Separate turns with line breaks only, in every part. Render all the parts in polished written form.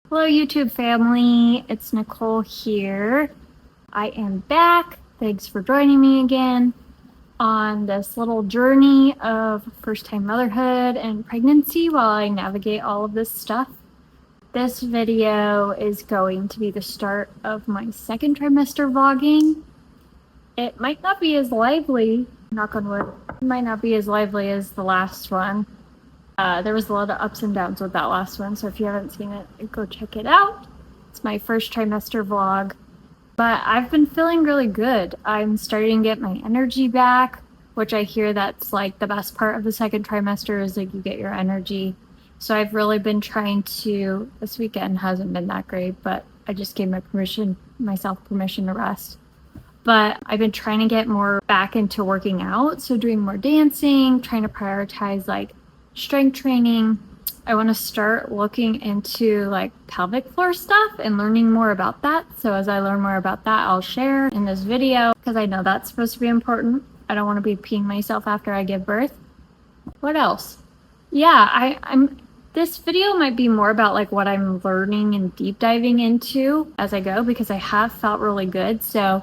Hello YouTube family, it's Nicole here. I am back. Thanks for joining me again on this little journey of first-time motherhood and pregnancy while I navigate all of this stuff. This video is going to be the start of my second trimester vlogging. It might not be as lively, knock on wood, it might not be as lively as the last one. There was a lot of ups and downs with that last one, so if you haven't seen it, go check it out. It's my first trimester vlog, but I've been feeling really good. I'm starting to get my energy back, which I hear that's like the best part of the second trimester is like you get your energy. So I've really been trying to, this weekend hasn't been that great, but I just gave myself permission to rest. But I've been trying to get more back into working out, so doing more dancing, trying to prioritize like strength training. I want to start looking into like pelvic floor stuff and learning more about that. So as I learn more about that, I'll share in this video because I know that's supposed to be important. I don't want to be peeing myself after I give birth. What else? Yeah, this video might be more about like what I'm learning and deep diving into as I go, because I have felt really good. So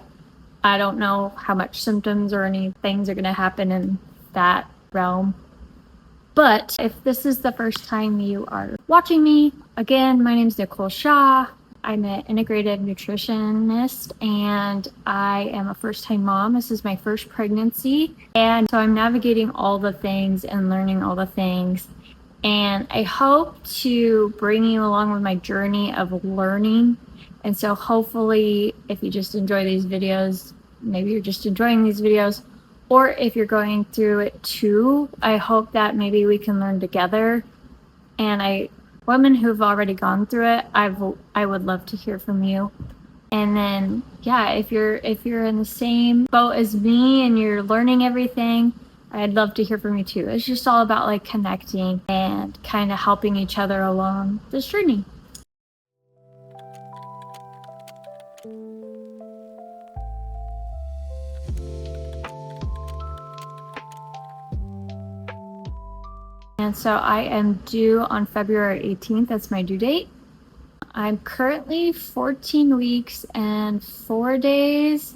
I don't know how much symptoms or any things are going to happen in that realm. But if this is the first time you are watching me, again, my name is Nicole Shaw. I'm an integrative nutritionist and I am a first-time mom. This is my first pregnancy. And so I'm navigating all the things and learning all the things. And I hope to bring you along with my journey of learning. And so hopefully, if you just enjoy these videos, maybe you're just enjoying these videos, or if you're going through it too, I hope that maybe we can learn together. And women who've already gone through it, I would love to hear from you. And then, yeah, if you're in the same boat as me and you're learning everything, I'd love to hear from you too. It's just all about like connecting and kind of helping each other along this journey. And so I am due on February 18th. That's my due date. I'm currently 14 weeks and 4 days.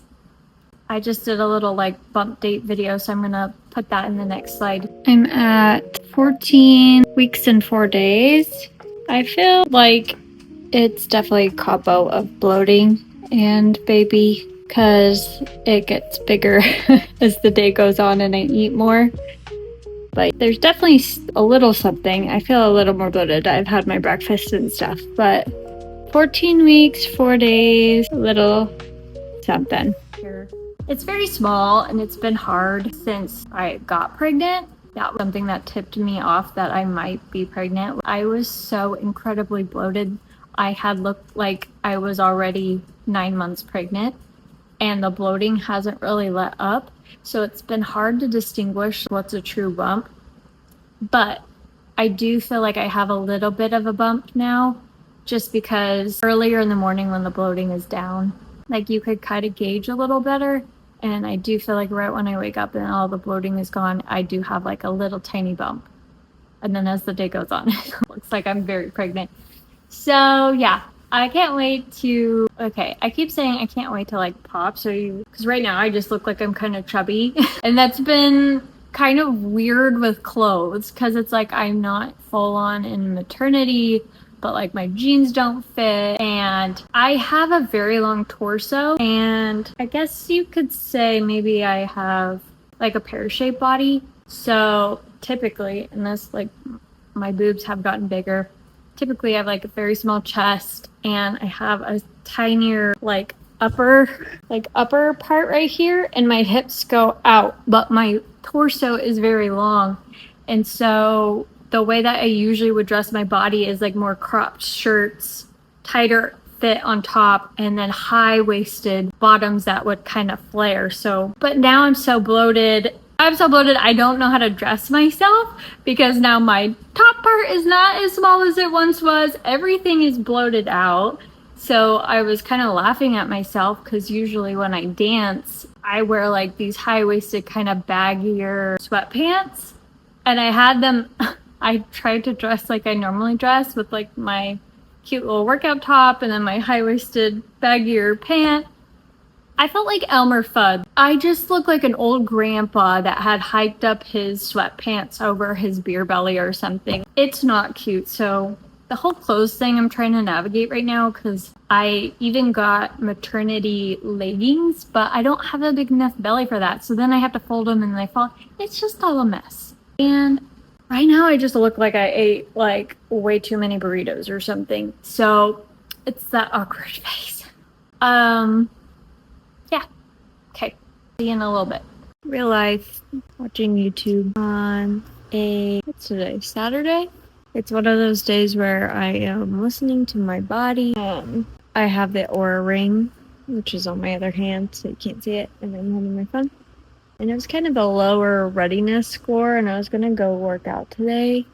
I just did a little like bump date video, so I'm gonna put that in the next slide. I'm at 14 weeks and 4 days. I feel like it's definitely a combo of bloating and baby, because it gets bigger as the day goes on and I eat more. But there's definitely a little something. I feel a little more bloated. I've had my breakfast and stuff, but 14 weeks, 4 days, a little something. It's very small and it's been hard since I got pregnant. That was something that tipped me off that I might be pregnant. I was so incredibly bloated. I had looked like I was already 9 months pregnant, and the bloating hasn't really let up. So it's been hard to distinguish what's a true bump, but I do feel like I have a little bit of a bump now, just because earlier in the morning when the bloating is down, like you could kind of gauge a little better. And I do feel like right when I wake up and all the bloating is gone, I do have like a little tiny bump. And then as the day goes on, it looks like I'm very pregnant. So yeah, I can't wait to, okay, I keep saying I can't wait to like pop, because right now I just look like I'm kind of chubby. And that's been kind of weird with clothes, because it's like I'm not full on in maternity, but like my jeans don't fit. And I have a very long torso, and I guess you could say maybe I have like a pear-shaped body. So typically, unless like my boobs have gotten bigger, typically I have like a very small chest and I have a tinier like upper part right here, and my hips go out, but my torso is very long. And so the way that I usually would dress my body is like more cropped shirts, tighter fit on top, and then high-waisted bottoms that would kind of flare. So, but now I'm so bloated I don't know how to dress myself, because now my top part is not as small as it once was. Everything is bloated out. So I was kind of laughing at myself, because usually when I dance, I wear like these high-waisted kind of baggier sweatpants, and I had them, I tried to dress like I normally dress with like my cute little workout top and then my high-waisted baggier pant. I felt like Elmer Fudd. I just looked like an old grandpa that had hiked up his sweatpants over his beer belly or something. It's not cute. So the whole clothes thing I'm trying to navigate right now, because I even got maternity leggings, but I don't have a big enough belly for that. So then I have to fold them and they fall. It's just all a mess. And right now I just look like I ate like way too many burritos or something. So it's that awkward face. Yeah. Okay. See you in a little bit. Real life, watching YouTube on what's today? Saturday? It's one of those days where I am listening to my body. I have the Aura ring, which is on my other hand, so you can't see it, and I'm holding my phone. And it was kind of a lower readiness score, and I was gonna go work out today,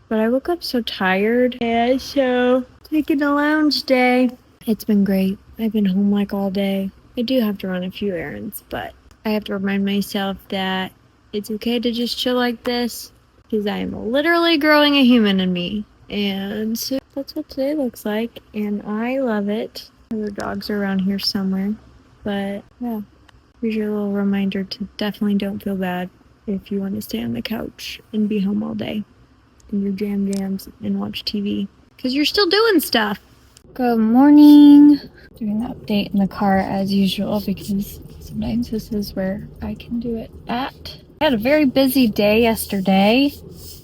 but I woke up so tired, and so taking a lounge day. It's been great. I've been home like all day. I do have to run a few errands, but I have to remind myself that it's okay to just chill like this, because I am literally growing a human in me. And so that's what today looks like, and I love it. Other dogs are around here somewhere, but yeah, here's your little reminder to definitely don't feel bad if you want to stay on the couch and be home all day in your jams and watch TV, because you're still doing stuff. Good morning. Doing the update in the car as usual, because sometimes this is where I can do it at. I had a very busy day yesterday,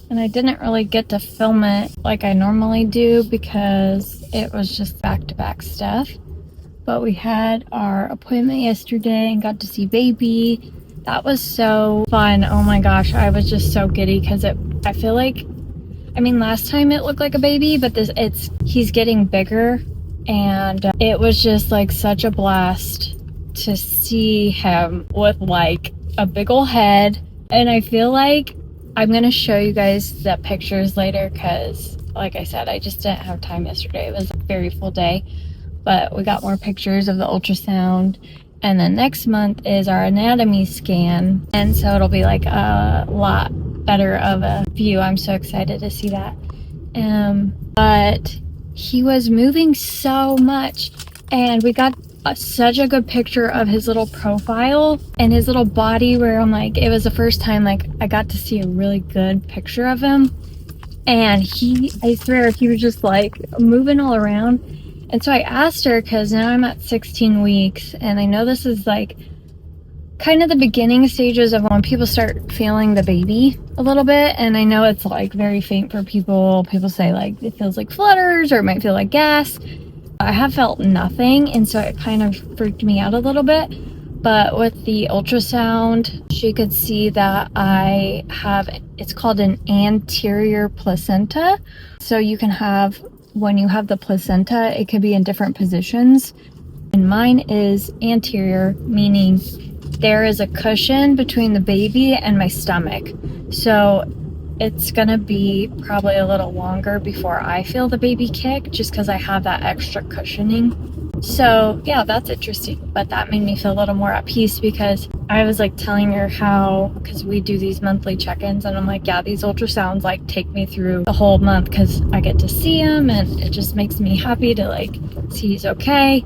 and I didn't really get to film it like I normally do because it was just back-to-back stuff. But we had our appointment yesterday and got to see baby. That was so fun. Oh my gosh, I was just so giddy because I feel like, I mean, last time it looked like a baby, but he's getting bigger, and it was just like such a blast to see him with like a big ol' head. And I feel like I'm gonna show you guys the pictures later because, like I said, I just didn't have time yesterday. It was a very full day, but we got more pictures of the ultrasound. And then next month is our anatomy scan, and so it'll be like a lot better of a view. I'm so excited to see that. But he was moving so much, and we got such a good picture of his little profile and his little body, where I'm like, it was the first time like I got to see a really good picture of him. And I swear he was just like moving all around. And so I asked her, because now I'm at 16 weeks, and I know this is like kind of the beginning stages of when people start feeling the baby a little bit. And I know it's like very faint for people. People say like it feels like flutters, or it might feel like gas. I have felt nothing, and so it kind of freaked me out a little bit. But with the ultrasound, she could see that I have, it's called an anterior placenta. So you can have, when you have the placenta, it could be in different positions. And mine is anterior, meaning there is a cushion between the baby and my stomach. So it's gonna be probably a little longer before I feel the baby kick, just because I have that extra cushioning. So yeah, that's interesting, but that made me feel a little more at peace, because I was like telling her how, because we do these monthly check-ins, and I'm like, yeah, these ultrasounds like take me through the whole month because I get to see him, and it just makes me happy to like see he's okay.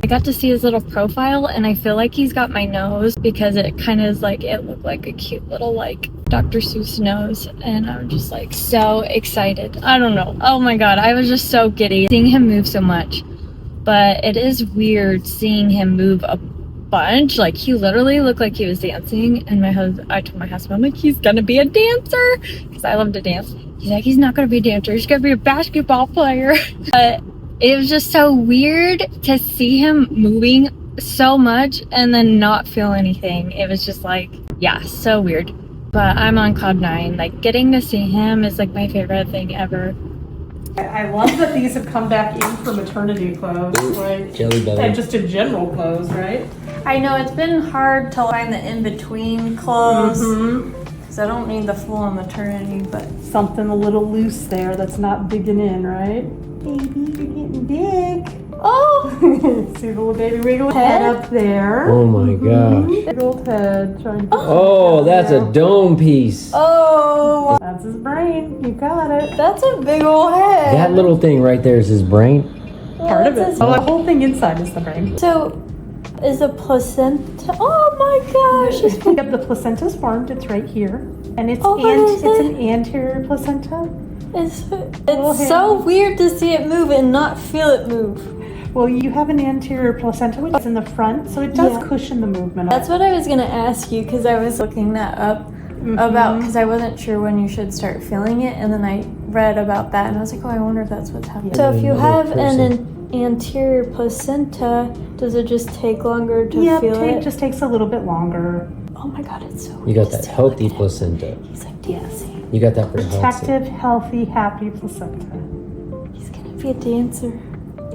I got to see his little profile, and I feel like he's got my nose, because it kind of is like, it looked like a cute little like Dr. Seuss nose, and I'm just like so excited. I don't know. Oh my god, I was just so giddy seeing him move so much. But it is weird seeing him move a bunch. Like, he literally looked like he was dancing, and I told my husband, I'm like, he's gonna be a dancer, because I love to dance. He's like, he's not gonna be a dancer, he's gonna be a basketball player. But it was just so weird to see him moving so much and then not feel anything. It was just like, yeah, so weird. But I'm on cloud 9. Like, getting to see him is like my favorite thing ever.
I love that these have come back in for maternity clothes, right?
Jelly belly.
And just in general clothes, right?
I know it's been hard to find the in-between clothes, because I don't need the full maternity, but
Something a little loose there that's not digging in, right? Baby, you're getting big. Oh! See the little baby wiggle head up there.
Oh my gosh.
Big old head trying to.
Oh, that's a dome piece.
oh,
That's That's his brain. You got it.
That's a big old head.
That little thing right there is his brain.
Part of it. The whole thing inside is the brain.
So, is a placenta? Oh my gosh!
Yep, the placenta's formed. It's right here, and it's
Oh,
an anterior placenta.
It's so weird to see it move and not feel it move.
Well, you have an anterior placenta which is in the front, so it does
Yeah.
cushion the movement.
That's what I was gonna ask you because I was looking that up about because I wasn't sure when you should start feeling it, and then I read about that and I was like, oh, I wonder if that's what's happening.
Yeah.
So if you
Another
have an anterior placenta, does it just take longer to feel it?
It just takes a little bit longer.
Oh my god, it's so.
You got that healthy placenta.
He's like dancing.
You got that pretty healthy.
Protective, healthy, happy placenta.
He's gonna be a dancer.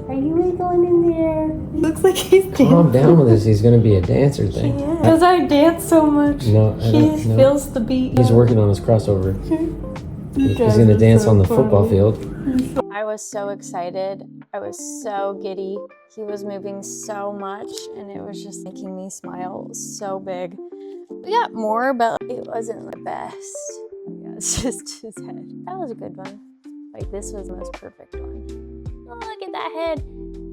Are you wiggling in there?
Looks like he's dancing.
Calm down with this. He's gonna be a dancer thing.
Because I dance so much.
No, I
He
don't know.
feels the beat.
He's working on his crossover. He's gonna dance on the football field.
I was so excited. I was so giddy. He was moving so much and it was just making me smile so big. We got more, but it wasn't the best. Yeah, it's just his head. That was a good one. Like, this was the most perfect one. Oh, look at that head.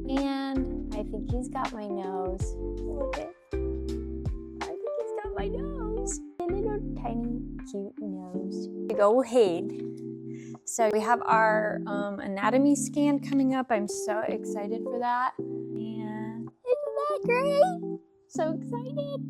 And I think he's got my nose. Look at. I think he's got my nose. A little tiny, cute nose. Big old head. So we have our anatomy scan coming up. I'm so excited for that. And isn't that great? So excited.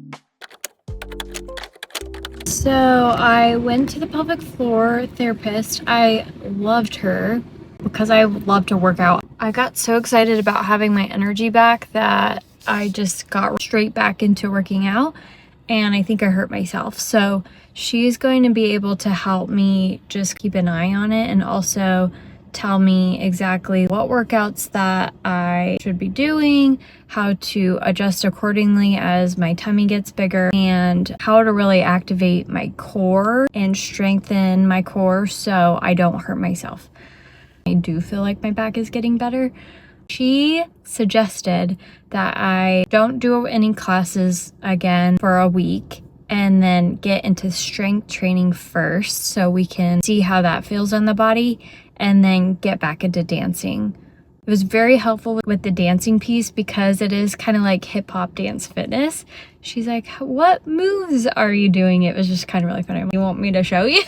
So I went to the pelvic floor therapist. I loved her because I love to work out. I got so excited about having my energy back that I just got straight back into working out, and I think I hurt myself. So she's going to be able to help me just keep an eye on it and also tell me exactly what workouts that I should be doing, how to adjust accordingly as my tummy gets bigger, and how to really activate my core and strengthen my core so I don't hurt myself. I do feel like my back is getting better. She suggested that I don't do any classes again for a week and then get into strength training first so we can see how that feels on the body and then get back into dancing. It was very helpful with the dancing piece because it is kind of like hip hop dance fitness. She's like, what moves are you doing? It was just kind of really funny. You want me to show you?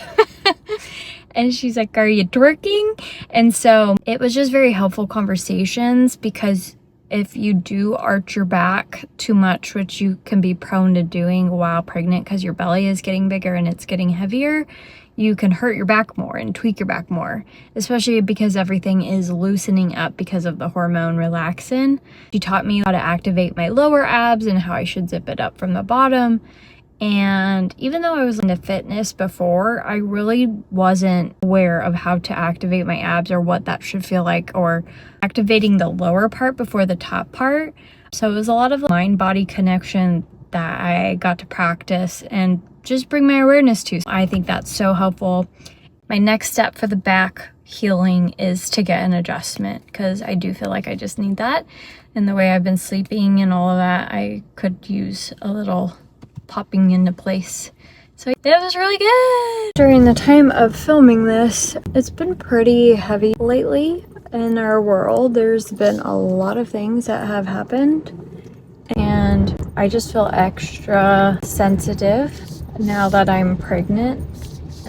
And she's like, are you twerking? And so it was just very helpful conversations because if you do arch your back too much, which you can be prone to doing while pregnant because your belly is getting bigger and it's getting heavier, you can hurt your back more and tweak your back more, especially because everything is loosening up because of the hormone relaxin. She taught me how to activate my lower abs and how I should zip it up from the bottom. And even though I was into fitness before, I really wasn't aware of how to activate my abs or what that should feel like, or activating the lower part before the top part. So it was a lot of mind-body connection that I got to practice and just bring my awareness to. I think that's so helpful. My next step for the back healing is to get an adjustment because I do feel like I just need that. And the way I've been sleeping and all of that, I could use a little popping into place. So it was really good. During the time of filming this, it's been pretty heavy lately in our world. There's been a lot of things that have happened and I just feel extra sensitive now that I'm pregnant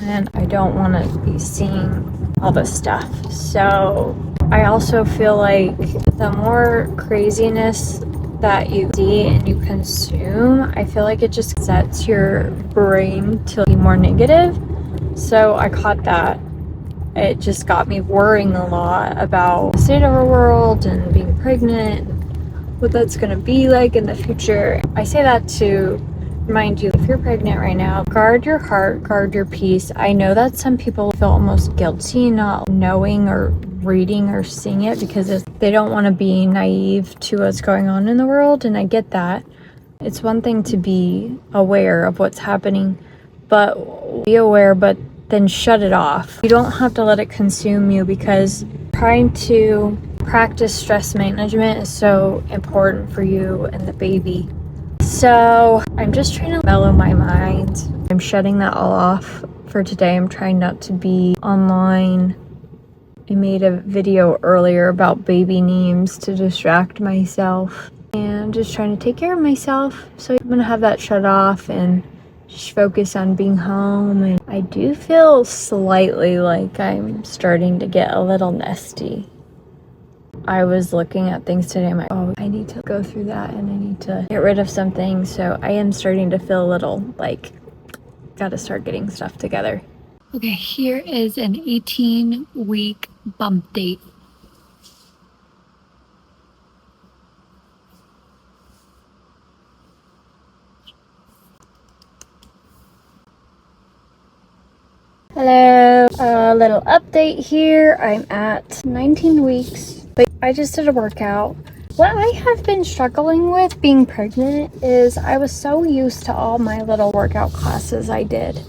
and I don't want to be seeing all this stuff. So I also feel like the more craziness that you see and you consume, I feel like it just sets your brain to be more negative. So I caught that. It just got me worrying a lot about the state of our world and being pregnant, what that's gonna be like in the future. I say that to remind you, if you're pregnant right now, guard your heart, guard your peace. I know that some people feel almost guilty not knowing or reading or seeing it because they don't want to be naive to what's going on in the world, and I get that. It's one thing to be aware of what's happening, but be aware, but then shut it off. You don't have to let it consume you because trying to practice stress management is so important for you and the baby. So I'm just trying to mellow my mind. I'm shutting that all off for today. I'm trying not to be online. I made a video earlier about baby names to distract myself and just trying to take care of myself. So I'm gonna have that shut off and just focus on being home. And I do feel slightly like I'm starting to get a little nesty. I was looking at things today. I'm like, oh, I need to go through that and I need to get rid of some things. So I am starting to feel a little like, gotta start getting stuff together. Okay, here is an 18-week bump date. Hello, a little update here. I'm at 19 weeks, but I just did a workout. What I have been struggling with being pregnant is I was so used to all my little workout classes I did.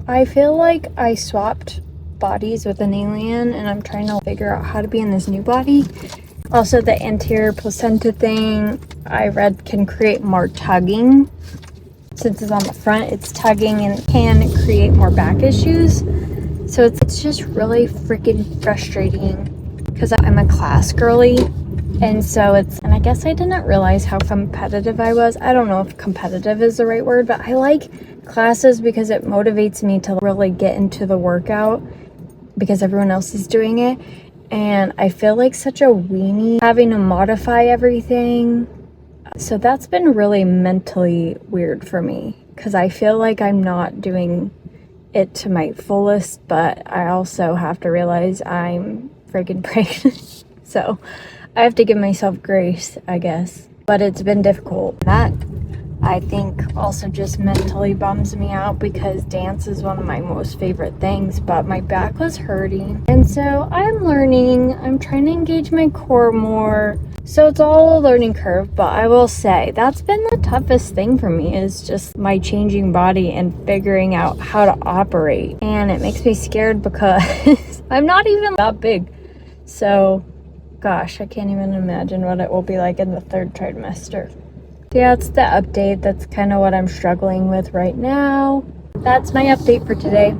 I feel like I swapped bodies with an alien and I'm trying to figure out how to be in this new body. Also, the anterior placenta thing I read can create more tugging. Since it's on the front, it's tugging and can create more back issues. So it's just really freaking frustrating because I'm a class girly. And so and I guess I didn't realize how competitive I was. I don't know if competitive is the right word, but I like classes because it motivates me to really get into the workout because everyone else is doing it. And I feel like such a weenie having to modify everything. So that's been really mentally weird for me because I feel like I'm not doing it to my fullest, but I also have to realize I'm freaking pregnant. So I have to give myself grace, I guess. But it's been difficult. That, I think, also just mentally bums me out because dance is one of my most favorite things, but my back was hurting. And so I'm learning. I'm trying to engage my core more. So it's all a learning curve, but I will say that's been the toughest thing for me is just my changing body and figuring out how to operate. And it makes me scared because I'm not even that big. So, gosh, I can't even imagine what it will be like in the 3rd trimester. Yeah, it's the update. That's kind of what I'm struggling with right now. That's my update for today.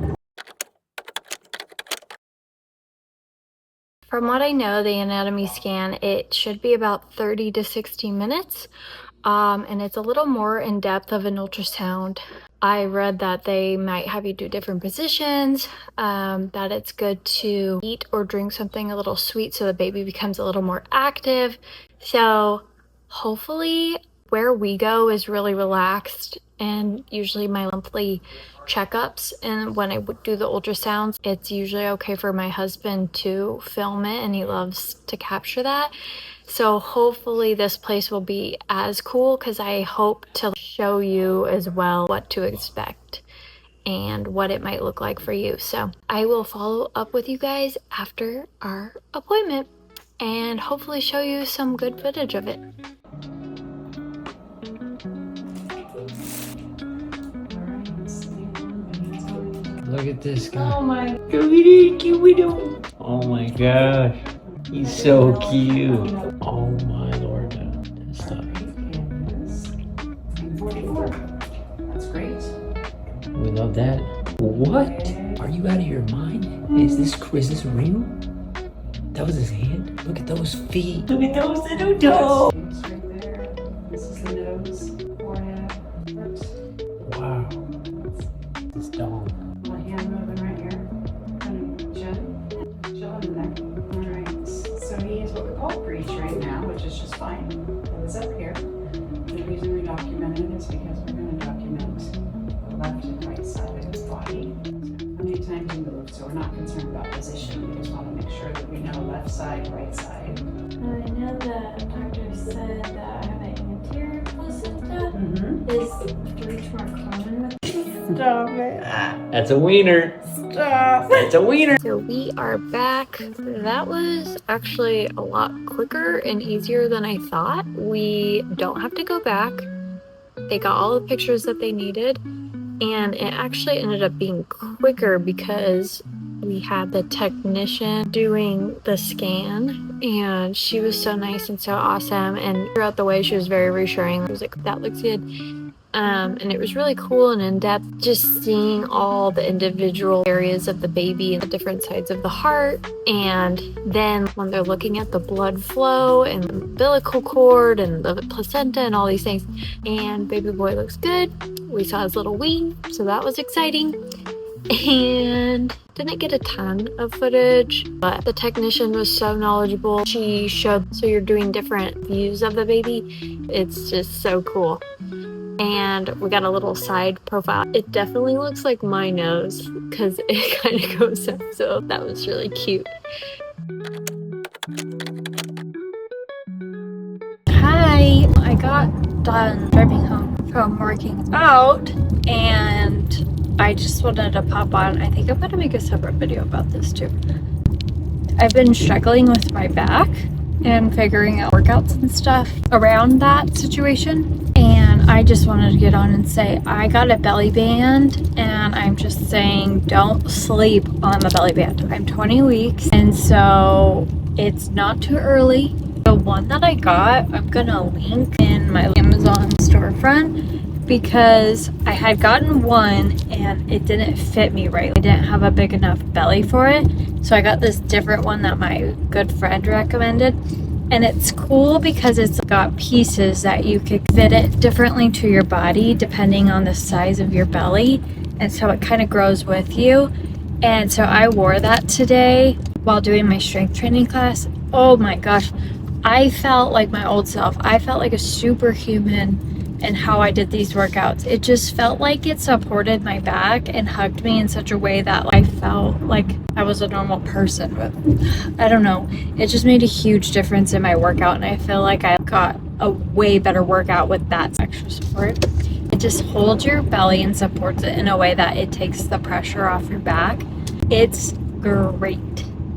From what I know, the anatomy scan, it should be about 30 to 60 minutes. And it's a little more in depth of an ultrasound. I read that they might have you do different positions, that it's good to eat or drink something a little sweet so the baby becomes a little more active. So hopefully where we go is really relaxed, and usually my monthly checkups, and when I would do the ultrasounds, it's usually okay for my husband to film it and he loves to capture that. So hopefully this place will be as cool because I hope to show you as well what to expect and what it might look like for you. So I will follow up with you guys after our appointment and hopefully show you some good footage of it.
Look at this guy.
Oh my.
Look at it, cute. Oh my gosh. He's so cute. Oh my lord. Stop.
44. That's great.
We love that. What? Are you out of your mind? Is this real? That was his hand? Look at those feet. Look at those little toes.
It's right there. This is the nose, forehead, lips.
Wow. This dog.
My hand moving right here. And chin. Chill in there. Alright. So he is what we call breech right now, which is just fine. It was up here. The reason we documented is because we're going to document the left and right side of his body. How many times he moved, so we're not concerned about position. We just want to make sure that we know left side, right side.
I know the doctor said that I have an anterior placenta.
Mm-hmm.
Is breech more common with
Stop it.
That's a wiener.
Stop.
That's a wiener.
So we are back. That was actually a lot quicker and easier than I thought. We don't have to go back. They got all the pictures that they needed, and it actually ended up being quicker because we had the technician doing the scan, and she was so nice and so awesome, and throughout the way she was very reassuring. I was like, that looks good. And it was really cool and in-depth, just seeing all the individual areas of the baby and the different sides of the heart. And then when they're looking at the blood flow and the umbilical cord and the placenta and all these things, and baby boy looks good. We saw his little wing, so that was exciting. And didn't get a ton of footage, but the technician was so knowledgeable. She showed, so you're doing different views of the baby. It's just so cool. And we got a little side profile. It definitely looks like my nose because it kind of goes up, so that was really cute. Hi, I got done driving home from working out and I just wanted to pop on. I think I'm gonna make a separate video about this too. I've been struggling with my back and figuring out workouts and stuff around that situation. And I just wanted to get on and say, I got a belly band and I'm just saying, don't sleep on the belly band. I'm 20 weeks and so it's not too early. The one that I got, I'm gonna link in my Amazon storefront because I had gotten one and it didn't fit me right. I didn't have a big enough belly for it. So I got this different one that my good friend recommended. And it's cool because it's got pieces that you could fit it differently to your body depending on the size of your belly. And so it kind of grows with you. And so I wore that today while doing my strength training class. Oh my gosh. I felt like my old self. I felt like a superhuman in how I did these workouts. It just felt like it supported my back and hugged me in such a way that I felt like I was a normal person. But I don't know. It just made a huge difference in my workout and I feel like I got a way better workout with that extra support. It just holds your belly and supports it in a way that it takes the pressure off your back. It's great.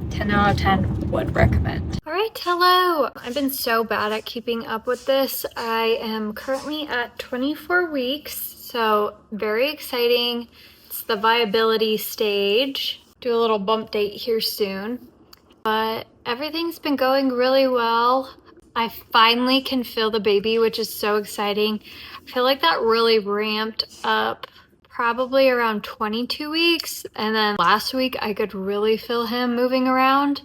10 out of 10 would recommend. All right, hello. I've been so bad at keeping up with this. I am currently at 24 weeks, so very exciting. It's the viability stage. Do a little bump date here soon, but everything's been going really well. I finally can feel the baby, which is so exciting. I feel like that really ramped up probably around 22 weeks. And then last week I could really feel him moving around.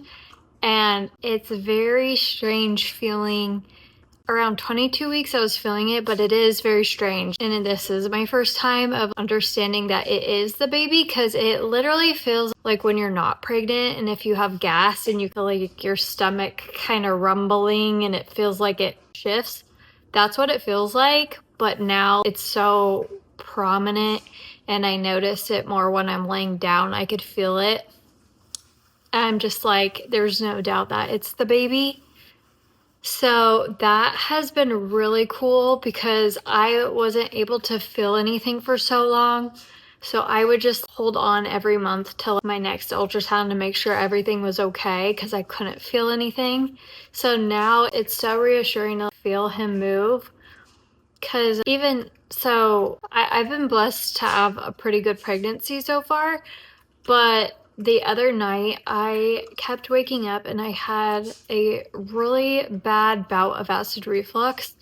And it's very strange feeling. Around 22 weeks I was feeling it, but it is very strange. And this is my first time of understanding that it is the baby because it literally feels like when you're not pregnant and if you have gas and you feel like your stomach kind of rumbling and it feels like it shifts. That's what it feels like, but now it's so prominent and I notice it more when I'm laying down. I could feel it. I'm just like, there's no doubt that it's the baby. So that has been really cool because I wasn't able to feel anything for so long. So I would just hold on every month till my next ultrasound to make sure everything was okay because I couldn't feel anything. So now it's so reassuring to feel him move because even so, I've been blessed to have a pretty good pregnancy so far, but the other night I kept waking up and I had a really bad bout of acid reflux.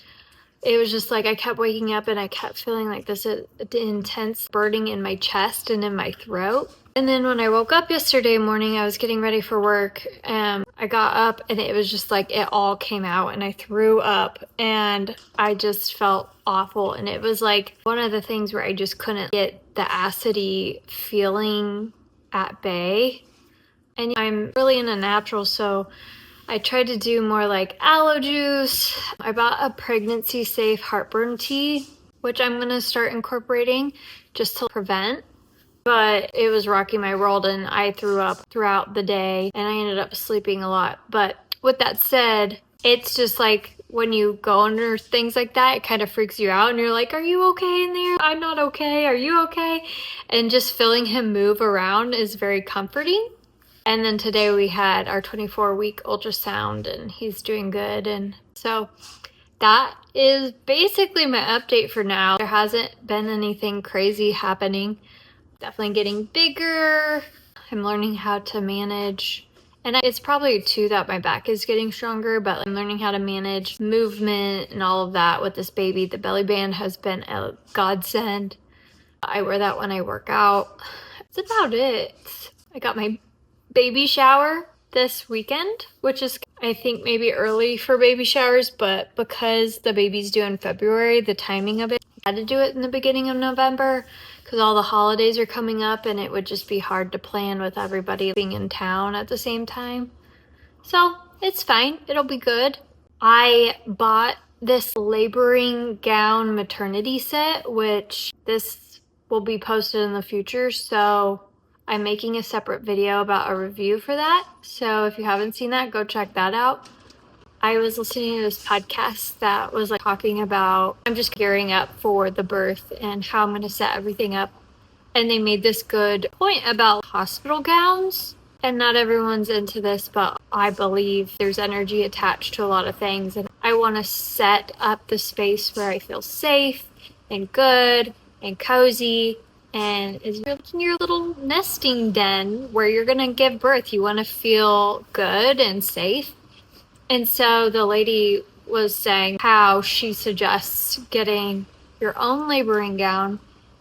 It was just like I kept waking up and I kept feeling like this intense burning in my chest and in my throat. And then when I woke up yesterday morning, I was getting ready for work and I got up and it was just like it all came out and I threw up and I just felt awful. And it was like one of the things where I just couldn't get the acidy feeling at bay. And I'm really in a natural, so I tried to do more like aloe juice. I bought a pregnancy safe heartburn tea, which I'm gonna start incorporating just to prevent. But it was rocking my world and I threw up throughout the day and I ended up sleeping a lot. But with that said, it's just like when you go under things like that, it kind of freaks you out and you're like, are you okay in there? I'm not okay. Are you okay? And just feeling him move around is very comforting. And then today we had our 24-week ultrasound and he's doing good. And so that is basically my update for now. There hasn't been anything crazy happening. Definitely getting bigger. I'm learning how to manage And it's probably too that my back is getting stronger, but I'm learning how to manage movement and all of that with this baby. The belly band has been a godsend. I wear that when I work out. That's about it. I got my baby shower this weekend, which is, I think, maybe early for baby showers, but because the baby's due in February, the timing of it, I had to do it in the beginning of November because all the holidays are coming up and it would just be hard to plan with everybody being in town at the same time. So it's fine, it'll be good. I bought this laboring gown maternity set, which this will be posted in the future, so I'm making a separate video about a review for that. So if you haven't seen that, go check that out. I was listening to this podcast that was like talking about, I'm just gearing up for the birth and how I'm going to set everything up. And they made this good point about hospital gowns. And not everyone's into this, but I believe there's energy attached to a lot of things. And I want to set up the space where I feel safe and good and cozy. And it's in your little nesting den where you're going to give birth. You want to feel good and safe. And so the lady was saying how she suggests getting your own laboring gown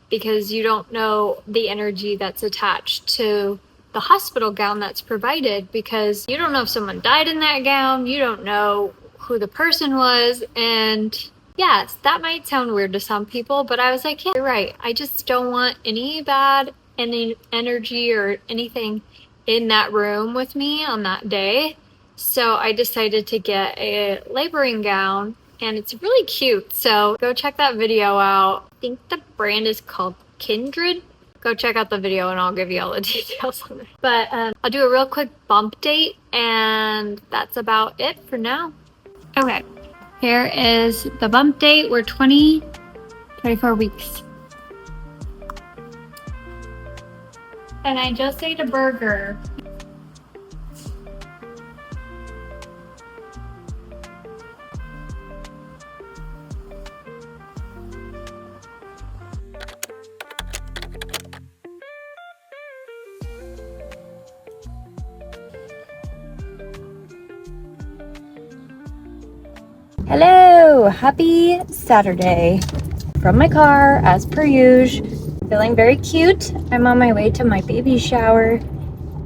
because you don't know the energy that's attached to the hospital gown that's provided, because you don't know if someone died in that gown, you don't know who the person was. And yes, that might sound weird to some people, but I was like, yeah, you're right. I just don't want any bad energy or anything in that room with me on that day. So I decided to get a laboring gown, and it's really cute. So go check that video out. I think the brand is called Kindred. Go check out the video and I'll give you all the details on it. But I'll do a real quick bump date, and that's about it for now. Okay, here is the bump date. We're 24 weeks. And I just ate a burger.
Hello, happy Saturday from my car as per usual. Feeling very cute. I'm on my way to my baby shower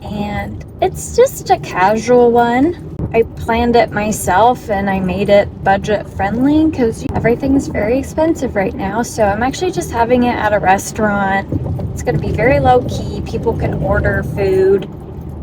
and it's just a casual one. I planned it myself and I made it budget friendly because everything is very expensive right now. So I'm actually just having it at a restaurant. It's going to be very low key. People can order food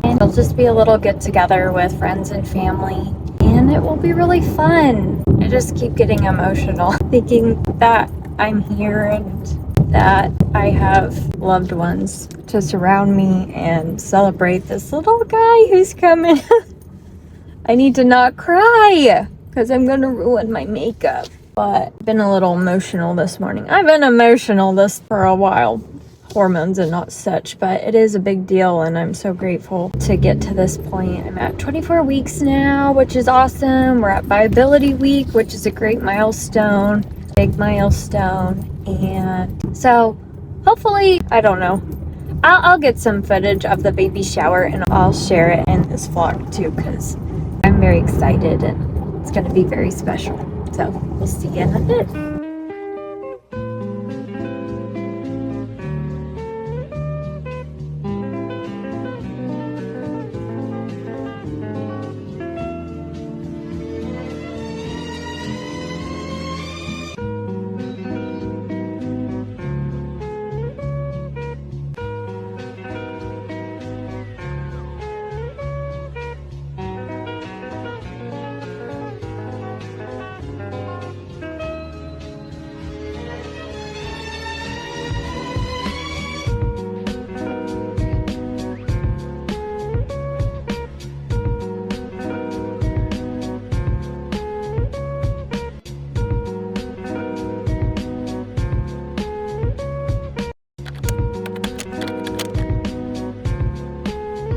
and it'll just be a little get together with friends and family. And it will be really fun. I just keep getting emotional thinking that I'm here and that I have loved ones to surround me and celebrate this little guy who's coming. I need to not cry because I'm going to ruin my makeup. But I've been a little emotional this morning. I've been emotional this for a while. Hormones and not such, but it is a big deal and I'm so grateful to get to this point. I'm at 24 weeks now, which is awesome. We're at viability week, which is a great milestone, big milestone. And so hopefully, I don't know, I'll get some footage of the baby shower and I'll share it in this vlog too, because I'm very excited and it's going to be very special. So we'll see you in a bit.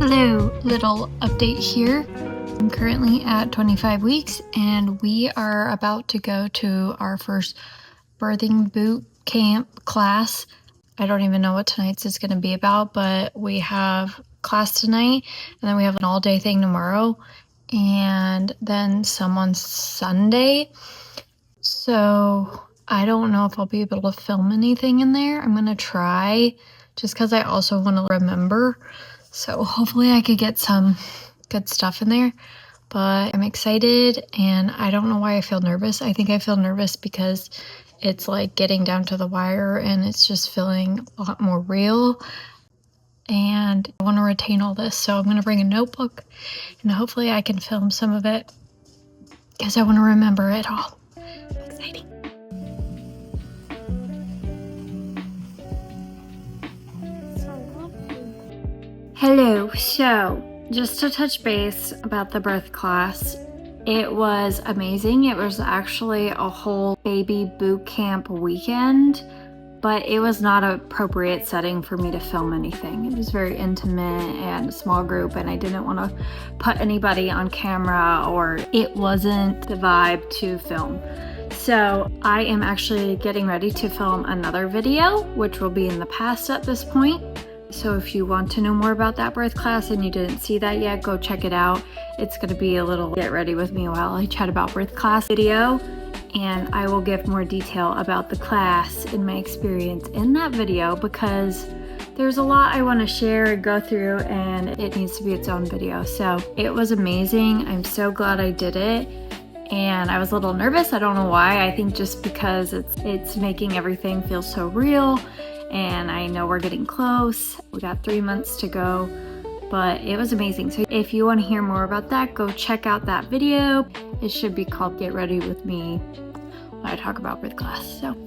Hello, little update here. I'm currently at 25 weeks and we are about to go to our first birthing boot camp class. I don't even know what tonight's is going to be about, but we have class tonight, and then we have an all-day thing tomorrow, and then some on Sunday. So I don't know if I'll be able to film anything in there. I'm gonna try, just because I also want to remember. So hopefully I could get some good stuff in there. But I'm excited, and I don't know why I feel nervous. I think I feel nervous because it's like getting down to the wire, and it's just feeling a lot more real. And I want to retain all this, so I'm going to bring a notebook, and hopefully I can film some of it because I want to remember it all. Exciting. Hello. So just to touch base about the birth class, it was amazing. It was actually a whole baby boot camp weekend, but it was not an appropriate setting for me to film anything. It was very intimate and a small group, and I didn't want to put anybody on camera, or it wasn't the vibe to film. So I am actually getting ready to film another video, which will be in the past at this point. So if you want to know more about that birth class and you didn't see that yet, go check it out. It's going to be a little get ready with me while I chat about birth class video, and I will give more detail about the class and my experience in that video, because there's a lot I want to share and go through, and it needs to be its own video. So it was amazing. I'm so glad I did it. And I was a little nervous. I don't know why. I think just because it's making everything feel so real, and I know we're getting close. We got 3 months to go, but it was amazing. So if you want to hear more about that, go check out that video. It should be called Get Ready With Me when I talk about birth class. So.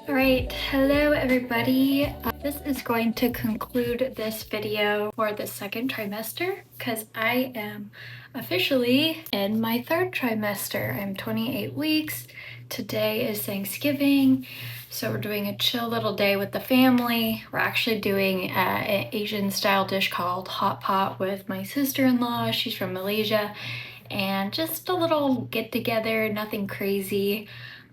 All right, hello everybody. This is going to conclude this video for the second trimester, because I am officially in my third trimester. I'm 28 weeks. Today is Thanksgiving, so we're doing a chill little day with the family. We're actually doing an Asian style dish called hot pot with my sister-in-law. She's from Malaysia, and just a little get together, nothing crazy.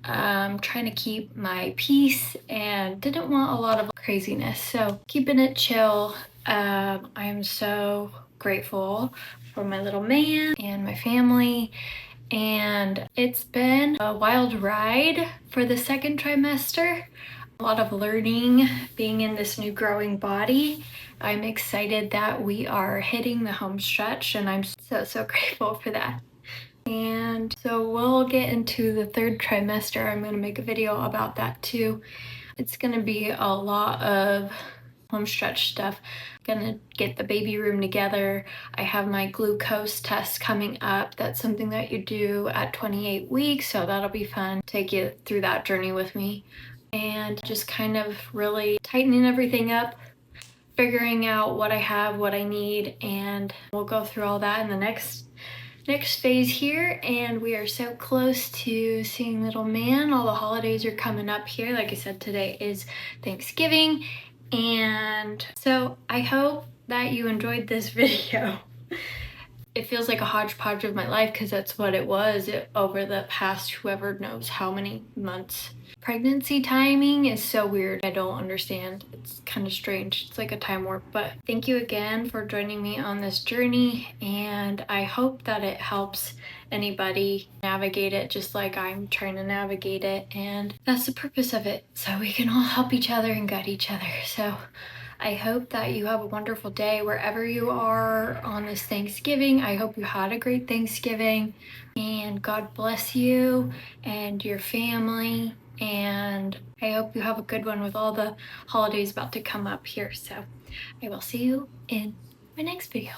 Trying to keep my peace and didn't want a lot of craziness, so keeping it chill. I am so grateful for my little man and my family, and it's been a wild ride for the second trimester. A lot of learning, being in this new growing body. I'm excited that we are hitting the home stretch, and I'm so grateful for that. And so we'll get into the third trimester. I'm going to make a video about that too. It's going to be a lot of home stretch stuff. I'm going to get the baby room together. I have my glucose test coming up. That's something that you do at 28 weeks, so that'll be fun. Take you through that journey with me. And just kind of really tightening everything up, figuring out what I have, what I need, and we'll go through all that in the next phase here. And we are so close to seeing little man. All the holidays are coming up here. Like I said, today is Thanksgiving, and so I hope that you enjoyed this video. It feels like a hodgepodge of my life, because that's what it was over the past whoever knows how many months. Pregnancy timing is so weird. I don't understand. It's kind of strange. It's like a time warp. But thank you again for joining me on this journey, and I hope that it helps anybody navigate it just like I'm trying to navigate it. And that's the purpose of it, so we can all help each other and guide each other. So I hope that you have a wonderful day wherever you are on this Thanksgiving. I hope you had a great Thanksgiving, and God bless you and your family. And I hope you have a good one with all the holidays about to come up here. So I will see you in my next video.